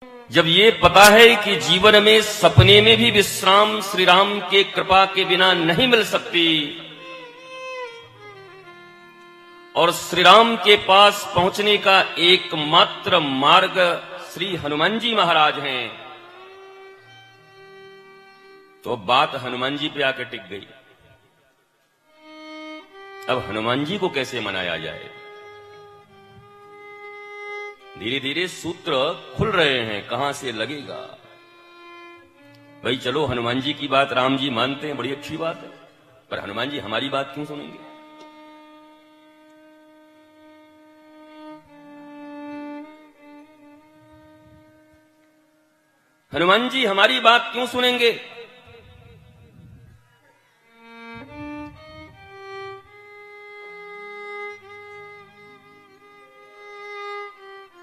जब ये पता है कि जीवन में सपने में भी विश्राम श्री राम के कृपा के बिना नहीं मिल सकती और श्री राम के पास पहुंचने का एकमात्र मार्ग श्री हनुमान जी महाराज हैं, तो बात हनुमान जी पे आकर टिक गई। अब हनुमान जी को कैसे मनाया जाए? धीरे धीरे सूत्र खुल रहे हैं, कहां से लगेगा। भाई चलो, हनुमान जी की बात राम जी मानते हैं, बड़ी अच्छी बात है, पर हनुमान जी हमारी बात क्यों सुनेंगे? हनुमान जी हमारी बात क्यों सुनेंगे?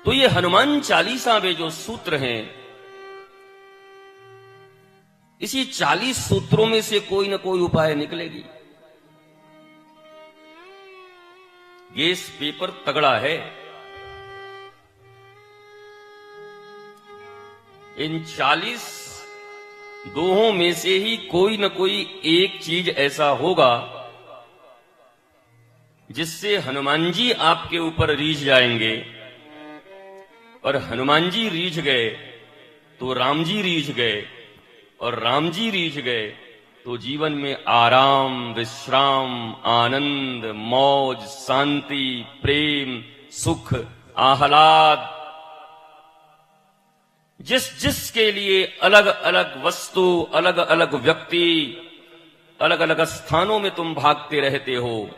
तो ये हनुमान चालीसा में जो सूत्र हैं, इसी 40 सूत्रों में से कोई ना कोई उपाय निकलेगी। गैस पेपर तगड़ा है, इन 40 दोहों में से ही कोई न कोई एक चीज ऐसा होगा जिससे हनुमान जी आपके ऊपर रीझ जाएंगे, और हनुमान जी रीझ गए तो राम जी रीझ गए, और राम जी रीझ गए तो जीवन में आराम, विश्राम, आनंद, मौज, शांति, प्रेम, सुख, आह्लाद, जिसके लिए अलग अलग वस्तु, अलग अलग व्यक्ति, अलग अलग स्थानों में तुम भागते रहते हो,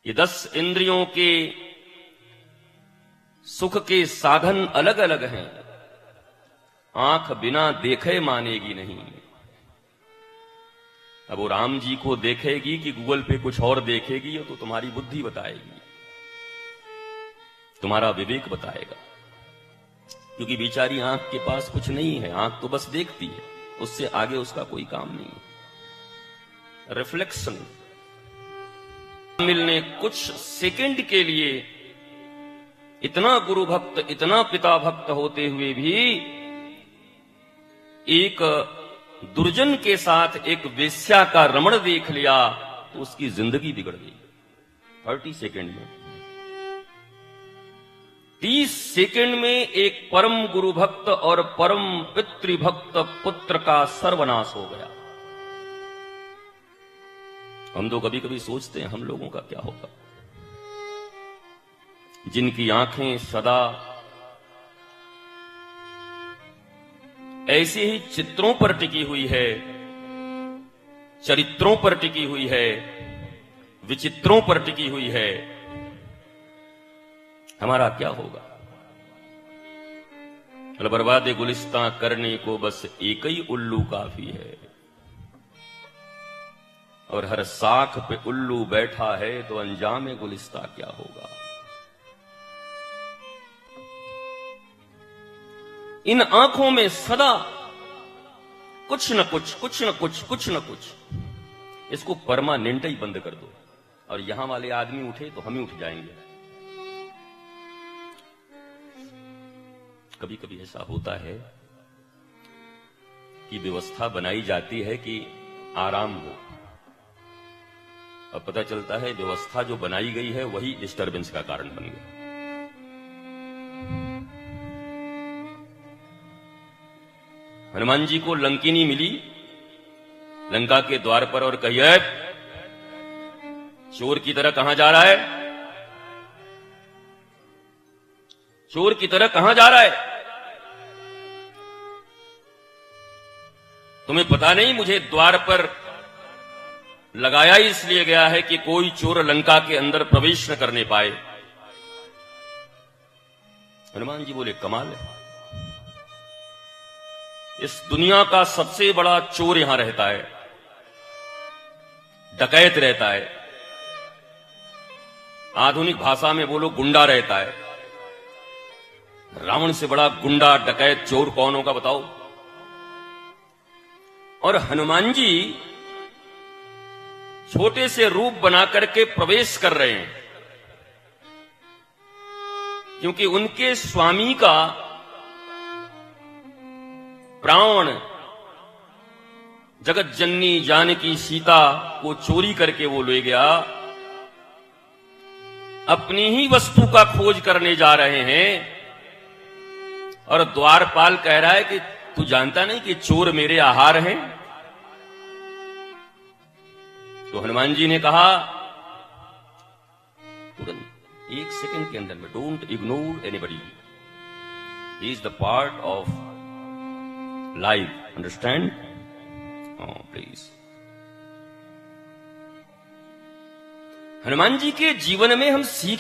ये 10 इंद्रियों के सुख के साधन अलग अलग हैं। आंख बिना देखे मानेगी नहीं। अब वो राम जी को देखेगी कि गूगल पे कुछ और देखेगी, तो तुम्हारी बुद्धि बताएगी, तुम्हारा विवेक बताएगा, क्योंकि बेचारी आंख के पास कुछ नहीं है, आंख तो बस देखती है, उससे आगे उसका कोई काम नहीं। रिफ्लेक्शन मिलने कुछ सेकंड के लिए इतना गुरु भक्त, इतना पिता भक्त होते हुए भी एक दुर्जन के साथ एक वेश्या का रमण देख लिया तो उसकी जिंदगी बिगड़ गई। 30 सेकंड में, 30 सेकंड में एक परम गुरु भक्त और परम पितृभक्त पुत्र का सर्वनाश हो गया। हम तो कभी कभी सोचते हैं हम लोगों का क्या होगा, जिनकी आंखें सदा ऐसे ही चित्रों पर टिकी हुई है, चरित्रों पर टिकी हुई है, विचित्रों पर टिकी हुई है, हमारा क्या होगा? बर्बाद गुलिस्तां करने को बस एक ही उल्लू काफी है, और हर साख पे उल्लू बैठा है तो अंजाम गुलिस्तां क्या होगा? इन आंखों में सदा कुछ न कुछ, कुछ न कुछ, कुछ न कुछ, इसको परमानेंट ही बंद कर दो, और यहां वाले आदमी उठे तो हम ही उठ जाएंगे। कभी कभी ऐसा होता है कि व्यवस्था बनाई जाती है कि आराम हो, और पता चलता है व्यवस्था जो बनाई गई है वही डिस्टरबेंस का कारण बन गई। हनुमान जी को लंकिनी मिली लंका के द्वार पर और कही, चोर की तरह कहां जा रहा है? चोर की तरह कहां जा रहा है? तुम्हें पता नहीं मुझे द्वार पर लगाया इसलिए गया है कि कोई चोर लंका के अंदर प्रवेश न करने पाए। हनुमान जी बोले, कमाल है, इस दुनिया का सबसे बड़ा चोर यहां रहता है, डकैत रहता है, आधुनिक भाषा में बोलो गुंडा रहता है। रावण से बड़ा गुंडा, डकैत, चोर कौन होगा बताओ? और हनुमान जी छोटे से रूप बना करके प्रवेश कर रहे हैं। क्योंकि उनके स्वामी का प्राण जगत जननी जानकी सीता को चोरी करके वो ले गया। अपनी ही वस्तु का खोज करने जा रहे हैं और द्वारपाल कह रहा है कि तू जानता नहीं कि चोर मेरे आहार हैं। तो हनुमान जी ने कहा तुरंत 1 सेकंड के अंदर में, don't ignore anybody, he is the part of life, understand? Please. Hanuman ji के जीवन में हम सीख